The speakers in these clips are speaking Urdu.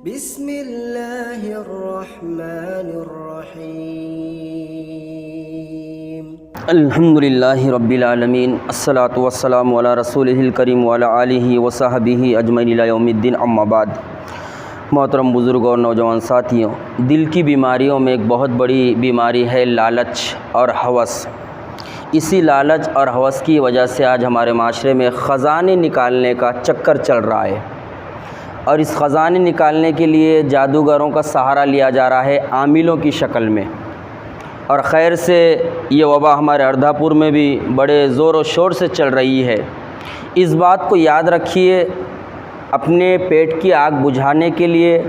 بسم اللہ الرحمن الرحیم الحمدللہ رب العالمین، الصلاۃ والسلام علی رسولہ الکریم وعلی آلہ وصحبہ اجمعین الی یوم الدین، اما بعد۔ محترم بزرگ اور نوجوان ساتھیوں، دل کی بیماریوں میں ایک بہت بڑی بیماری ہے لالچ اور ہوس۔ اسی لالچ اور ہوس کی وجہ سے آج ہمارے معاشرے میں خزانے نکالنے کا چکر چل رہا ہے، اور اس خزانے نکالنے کے لیے جادوگروں کا سہارا لیا جا رہا ہے عاملوں کی شکل میں۔ اور خیر سے یہ وبا ہمارے اردھا پور میں بھی بڑے زور و شور سے چل رہی ہے۔ اس بات کو یاد رکھیے، اپنے پیٹ کی آگ بجھانے کے لیے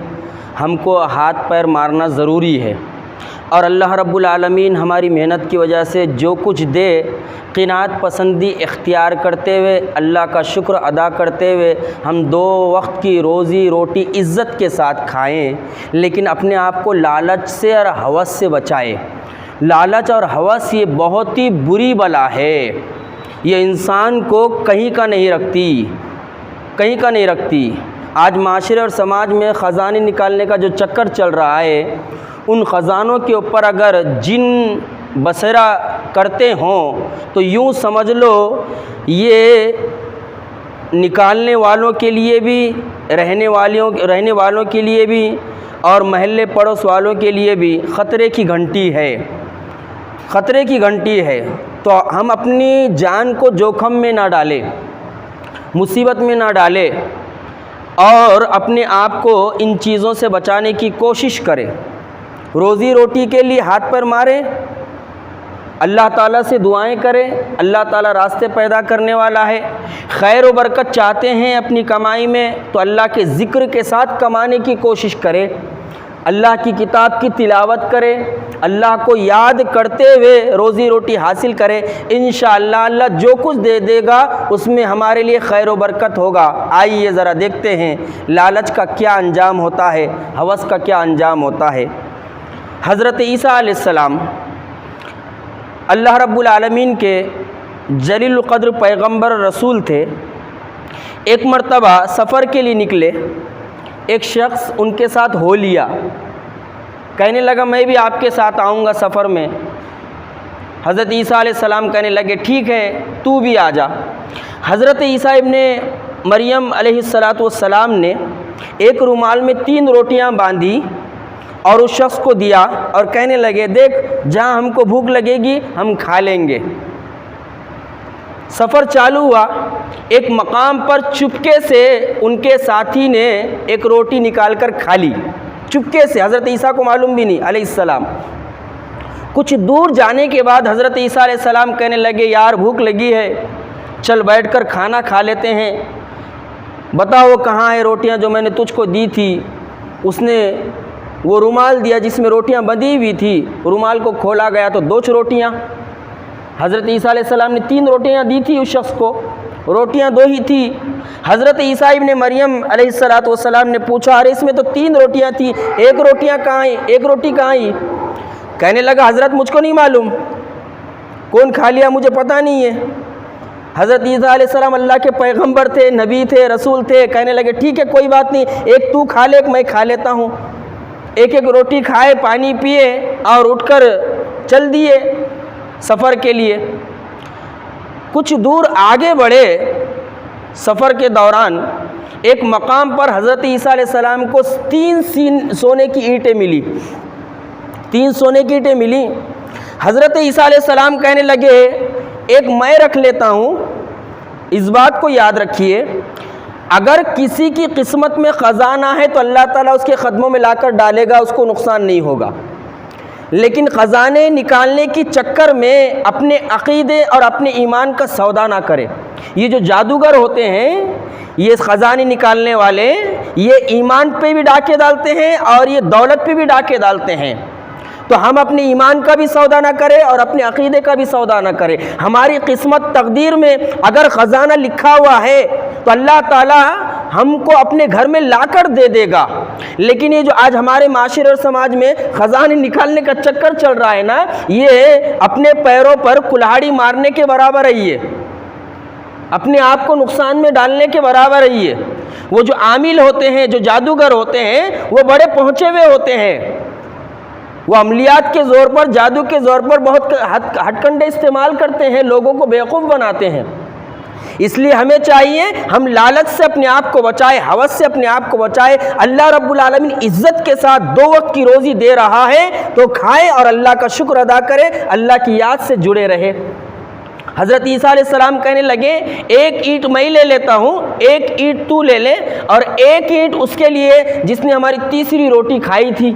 ہم کو ہاتھ پیر مارنا ضروری ہے، اور اللہ رب العالمین ہماری محنت کی وجہ سے جو کچھ دے، قناعت پسندی اختیار کرتے ہوئے، اللہ کا شکر ادا کرتے ہوئے ہم 2 وقت کی روزی روٹی عزت کے ساتھ کھائیں، لیکن اپنے آپ کو لالچ سے اور ہوس سے بچائیں۔ لالچ اور ہوس یہ بہت ہی بری بلا ہے، یہ انسان کو کہیں کا نہیں رکھتی۔ آج معاشرے اور سماج میں خزانے نکالنے کا جو چکر چل رہا ہے، ان خزانوں کے اوپر اگر جن بسیرا کرتے ہوں تو یوں سمجھ لو یہ نکالنے والوں کے لیے بھی، رہنے والوں کے لیے بھی، اور محلے پڑوس والوں کے لیے بھی خطرے کی گھنٹی ہے۔ تو ہم اپنی جان کو جوخم میں نہ ڈالیں، مصیبت میں نہ ڈالیں، اور اپنے آپ کو ان چیزوں سے بچانے کی کوشش کریں۔ روزی روٹی کے لیے ہاتھ پر ماریں، اللہ تعالیٰ سے دعائیں کریں، اللہ تعالیٰ راستے پیدا کرنے والا ہے۔ خیر و برکت چاہتے ہیں اپنی کمائی میں تو اللہ کے ذکر کے ساتھ کمانے کی کوشش کریں، اللہ کی کتاب کی تلاوت کریں، اللہ کو یاد کرتے ہوئے روزی روٹی حاصل کریں۔ انشاءاللہ اللہ جو کچھ دے دے گا اس میں ہمارے لیے خیر و برکت ہوگا۔ آئیے ذرا دیکھتے ہیں لالچ کا کیا انجام ہوتا ہے، ہوس کا کیا انجام ہوتا ہے۔ حضرت عیسیٰ علیہ السلام اللہ رب العالمین کے جلیل القدر پیغمبر رسول تھے۔ ایک مرتبہ سفر کے لیے نکلے، ایک شخص ان کے ساتھ ہو لیا، کہنے لگا میں بھی آپ کے ساتھ آؤں گا سفر میں۔ حضرت عیسیٰ علیہ السلام کہنے لگے ٹھیک ہے تو بھی آ جا۔ حضرت عیسیٰ ابن مریم علیہ السلام نے ایک رومال میں 3 روٹیاں باندھی اور اس شخص کو دیا، اور کہنے لگے دیکھ جہاں ہم کو بھوک لگے گی ہم کھا لیں گے۔ سفر چالو ہوا، ایک مقام پر چپکے سے ان کے ساتھی نے ایک روٹی نکال کر کھا لی، چپکے سے، حضرت عیسیٰ کو معلوم بھی نہیں علیہ السلام۔ کچھ دور جانے کے بعد حضرت عیسیٰ علیہ السلام کہنے لگے یار بھوک لگی ہے، چل بیٹھ کر کھانا کھا لیتے ہیں، بتا وہ کہاں ہے روٹیاں جو میں نے تجھ کو دی تھی۔ اس نے وہ رومال دیا جس میں روٹیاں بندھی ہوئی تھی، رومال کو کھولا گیا تو 2 روٹیاں۔ حضرت عیسیٰ علیہ السلام نے 3 روٹیاں دی تھی اس شخص کو، روٹیاں 2 ہی تھی۔ حضرت عیسیٰ ابن مریم علیہ السلام نے پوچھا ارے اس میں تو 3 روٹیاں تھیں، ایک روٹی کہاں آئی؟ کہنے لگا حضرت مجھ کو نہیں معلوم، کون کھا لیا مجھے پتہ نہیں ہے۔ حضرت عیسیٰ علیہ السلام اللہ کے پیغمبر تھے، نبی تھے، رسول تھے، کہنے لگے ٹھیک ہے کوئی بات نہیں، ایک تو کھا لے ایک میں کھا لیتا ہوں۔ ایک روٹی کھائے، پانی پیے اور اٹھ کر چل دیے سفر کے لیے۔ کچھ دور آگے بڑھے، سفر کے دوران ایک مقام پر حضرت عیسیٰ علیہ السلام کو 3 سونے کی اینٹیں ملی۔ حضرت عیسیٰ علیہ السلام کہنے لگے ایک میں رکھ لیتا ہوں۔ اس بات کو یاد رکھیے، اگر کسی کی قسمت میں خزانہ ہے تو اللہ تعالیٰ اس کے قدموں میں لا کر ڈالے گا، اس کو نقصان نہیں ہوگا، لیکن خزانے نکالنے کی چکر میں اپنے عقیدے اور اپنے ایمان کا سودا نہ کرے۔ یہ جو جادوگر ہوتے ہیں، یہ خزانے نکالنے والے، یہ ایمان پہ بھی ڈاکے ڈالتے ہیں اور یہ دولت پہ بھی ڈاکے ڈالتے ہیں۔ تو ہم اپنے ایمان کا بھی سودا نہ کریں اور اپنے عقیدے کا بھی سودا نہ کریں۔ ہماری قسمت تقدیر میں اگر خزانہ لکھا ہوا ہے تو اللہ تعالیٰ ہم کو اپنے گھر میں لا کر دے دے گا، لیکن یہ جو آج ہمارے معاشرے اور سماج میں خزانے نکالنے کا چکر چل رہا ہے نا، یہ اپنے پیروں پر کلہاڑی مارنے کے برابر ہے، یہ اپنے آپ کو نقصان میں ڈالنے کے برابر ہے۔ یہ وہ جو عامل ہوتے ہیں، جو جادوگر ہوتے ہیں، وہ بڑے پہنچے ہوئے ہوتے ہیں، وہ عملیات کے زور پر، جادو کے زور پر بہت ہتھ کنڈے استعمال کرتے ہیں، لوگوں کو بیوقوف بناتے ہیں۔ اس لیے ہمیں چاہیے ہم لالچ سے اپنے آپ کو بچائے، ہوس سے اپنے آپ کو بچائے۔ اللہ رب العالمین عزت کے ساتھ 2 وقت کی روزی دے رہا ہے تو کھائے اور اللہ کا شکر ادا کرے، اللہ کی یاد سے جڑے رہے۔ حضرت عیسیٰ علیہ السلام کہنے لگے ایک اینٹ میں لے لیتا ہوں، ایک اینٹ تو لے لے، اور ایک اینٹ اس کے لیے جس نے ہماری تیسری روٹی کھائی تھی۔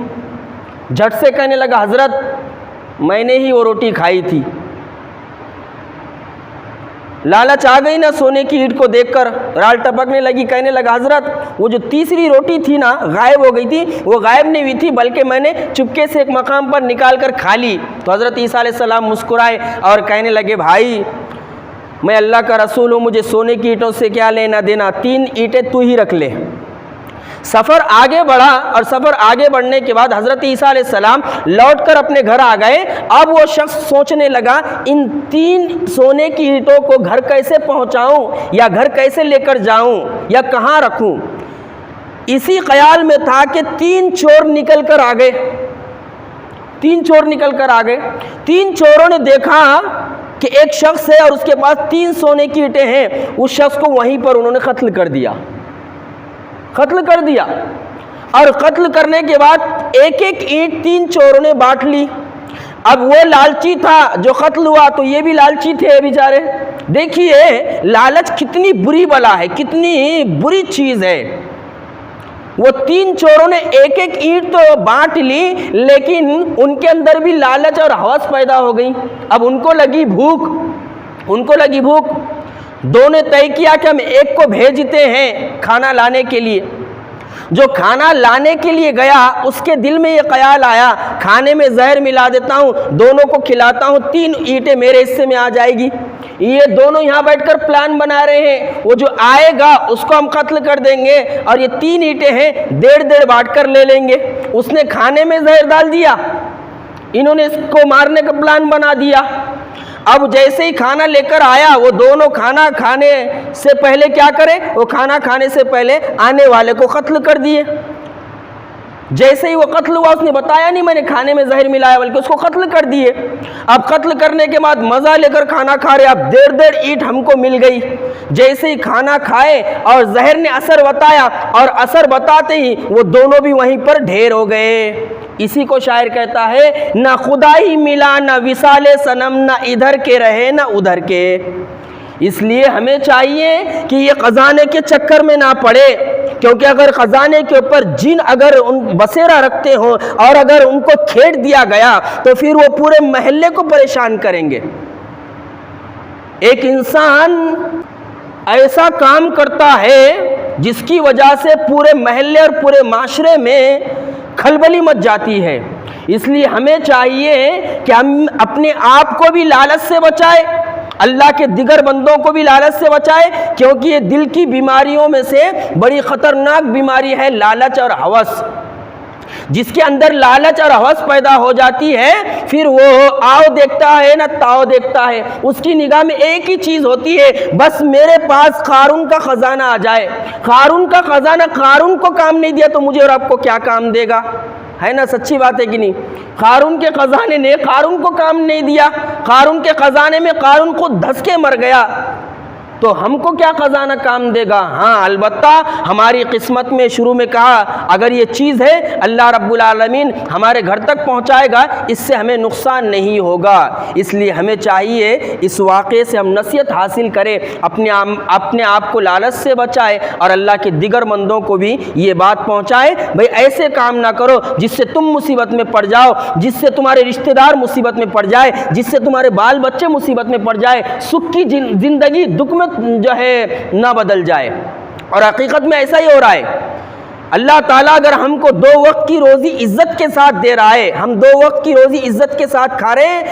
جھٹ سے کہنے لگا حضرت میں نے ہی وہ روٹی کھائی تھی۔ لالچ آ گئی نا سونے کی اینٹ کو دیکھ کر، رال ٹپکنے لگی، کہنے لگا حضرت وہ جو تیسری روٹی تھی نا غائب ہو گئی تھی، وہ غائب نہیں ہوئی تھی بلکہ میں نے چپکے سے ایک مقام پر نکال کر کھا لی۔ تو حضرت عیسیٰ علیہ السلام مسکرائے اور کہنے لگے بھائی میں اللہ کا رسول ہوں، مجھے سونے کی اینٹوں سے کیا لینا دینا، 3 اینٹیں تو ہی رکھ لے۔ سفر آگے بڑھا اور سفر آگے بڑھنے کے بعد حضرت عیسیٰ علیہ السلام لوٹ کر اپنے گھر آ گئے۔ اب وہ شخص سوچنے لگا ان 3 سونے کی اینٹوں کو گھر کیسے پہنچاؤں، یا گھر کیسے لے کر جاؤں، یا کہاں رکھوں۔ اسی خیال میں تھا کہ 3 چور نکل کر آ گئے، 3 چور نکل کر آ گئے۔ 3 چوروں نے دیکھا کہ ایک شخص ہے اور اس کے پاس 3 سونے کی اینٹیں ہیں، اس شخص کو وہیں پر انہوں نے قتل کر دیا، قتل کر دیا۔ اور قتل کرنے کے بعد ایک ایک اینٹ 3 چوروں نے بانٹ لی۔ اب وہ لالچی تھا جو قتل ہوا تو یہ بھی لالچی تھے بیچارے۔ دیکھیے لالچ کتنی بری بلا ہے، کتنی بری چیز ہے۔ وہ 3 چوروں نے ایک ایک اینٹ تو بانٹ لی، لیکن ان کے اندر بھی لالچ اور ہوس پیدا ہو گئی۔ اب ان کو لگی بھوک، دونوں نے طے کیا کہ ہم ایک کو بھیجتے ہیں کھانا لانے کے لیے۔ جو کھانا لانے کے لیے گیا اس کے دل میں یہ خیال آیا کھانے میں زہر ملا دیتا ہوں، دونوں کو کھلاتا ہوں، 3 اینٹیں میرے حصے میں آ جائے گی۔ یہ دونوں یہاں بیٹھ کر پلان بنا رہے ہیں، وہ جو آئے گا اس کو ہم قتل کر دیں گے اور یہ 3 اینٹیں ہیں 1.5 بانٹ کر لے لیں گے۔ اس نے کھانے میں زہر ڈال دیا، انہوں نے اس کو مارنے کا پلان بنا دیا۔ اب جیسے ہی کھانا لے کر آیا وہ دونوں کھانا کھانے سے پہلے کیا کرے، وہ کھانا کھانے سے پہلے آنے والے کو قتل کر دیے۔ جیسے ہی وہ قتل ہوا اس نے بتایا نہیں میں نے کھانے میں زہر ملایا، بلکہ اس کو قتل کر دیے۔ اب قتل کرنے کے بعد مزہ لے کر کھانا کھا رہے، اب 1.5 اینٹ ہم کو مل گئی۔ جیسے ہی کھانا کھائے اور زہر نے اثر بتایا اور اثر بتاتے ہی وہ دونوں بھی وہیں پر ڈھیر ہو گئے۔ اسی کو شاعر کہتا ہے نہ خدا ہی ملا نہ وصال صنم، نہ ادھر کے رہے نہ ادھر کے۔ اس لیے ہمیں چاہیے کہ یہ خزانے کے چکر میں نہ پڑے، کیونکہ اگر خزانے کے اوپر جن اگر بسیرا رکھتے ہوں اور اگر ان کو کھیٹ دیا گیا تو پھر وہ پورے محلے کو پریشان کریں گے۔ ایک انسان ایسا کام کرتا ہے جس کی وجہ سے پورے محلے اور پورے معاشرے میں کھلبلی مچ جاتی ہے۔ اس لیے ہمیں چاہیے کہ ہم اپنے آپ کو بھی لالچ سے بچائیں، اللہ کے دیگر بندوں کو بھی لالچ سے بچائے، کیونکہ یہ دل کی بیماریوں میں سے بڑی خطرناک بیماری ہے لالچ اور ہوس۔ جس کے اندر لالچ اور ہوس پیدا ہو جاتی ہے پھر وہ آؤ دیکھتا ہے نہ تاؤ دیکھتا ہے، اس کی نگاہ میں ایک ہی چیز ہوتی ہے، بس میرے پاس قارون کا خزانہ آ جائے۔ قارون کا خزانہ قارون کو کام نہیں دیا تو مجھے اور آپ کو کیا کام دے گا؟ ہے نا، سچی بات ہے کہ نہیں؟ قارون کے خزانے نے قارون کو کام نہیں دیا، قارون کے خزانے میں قارون خود دھس کے مر گیا، تو ہم کو کیا خزانہ کام دے گا؟ ہاں البتہ ہماری قسمت میں شروع میں کہا اگر یہ چیز ہے اللہ رب العالمین ہمارے گھر تک پہنچائے گا، اس سے ہمیں نقصان نہیں ہوگا۔ اس لیے ہمیں چاہیے اس واقعے سے ہم نصیحت حاصل کریں، اپنے آپ کو لالچ سے بچائے اور اللہ کے دیگر بندوں کو بھی یہ بات پہنچائے بھئی ایسے کام نہ کرو جس سے تم مصیبت میں پڑ جاؤ، جس سے تمہارے رشتہ دار مصیبت میں پڑ جائے، جس سے تمہارے بال بچے مصیبت میں پڑ جائے، سکھ کی زندگی دکھ میں جو ہے نہ بدل جائے۔ اور حقیقت میں ایسا ہی ہو رہا ہے۔ اللہ تعالیٰ اگر ہم کو 2 وقت کی روزی عزت کے ساتھ دے رہا ہے، ہم 2 وقت کی روزی عزت کے ساتھ کھا رہے ہیں،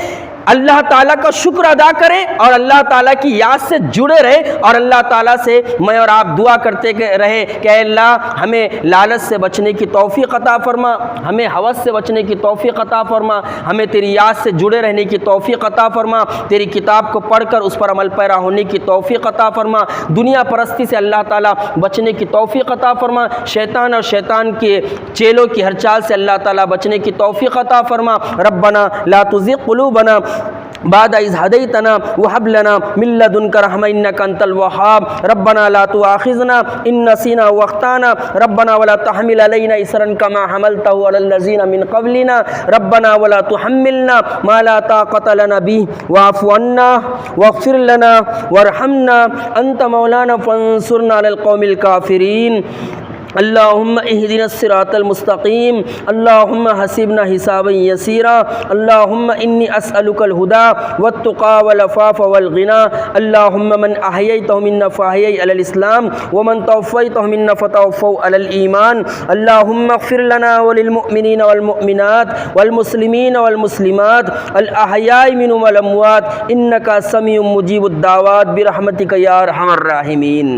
اللہ تعالیٰ کا شکر ادا کریں اور اللہ تعالیٰ کی یاد سے جڑے رہے، اور اللہ تعالیٰ سے میں اور آپ دعا کرتے رہے کہ اے اللہ ہمیں لالچ سے بچنے کی توفیق عطا فرما، ہمیں ہوس سے بچنے کی توفیق عطا فرما، ہمیں تیری یاد سے جڑے رہنے کی توفیق عطا فرما، تیری کتاب کو پڑھ کر اس پر عمل پیرا ہونے کی توفیق عطا فرما، دنیا پرستی سے اللہ تعالیٰ بچنے کی توفیق عطا فرما، شیطان اور شیطان کے چیلوں کی ہر چال سے اللہ تعالیٰ بچنے کی توفیق عطا فرما۔ ربنا لا تزغ قلوبنا بعد إذ هديتنا وهب لنا من لدنك رحمة إنك أنت الوهاب ربنا لا تؤاخذنا إن نسينا واخطأنا ربنا ولا تحمل علينا إصرا كما حملته على الذين من قبلنا ربنا ولا تحملنا ما لا طاقة لنا به واعف عنا واغفر لنا وارحمنا أنت مولانا فانصرنا على القوم الكافرين اللهم اهدنا الصراط المستقيم اللهم حسبنا حسابا يسيرا اللهم إني أسألك الهدى والتقى والعفاف والغنى اللهم من أحييته منا فأحيي على الإسلام ومن توفيته منا فتوفوا على الإيمان اللهم اغفر لنا وللمؤمنين والمؤمنات والمسلمين والمسلمات الأحياء منهم والأموات إنك سميع مجيب الدعوات برحمتك يا أرحم الراحمين۔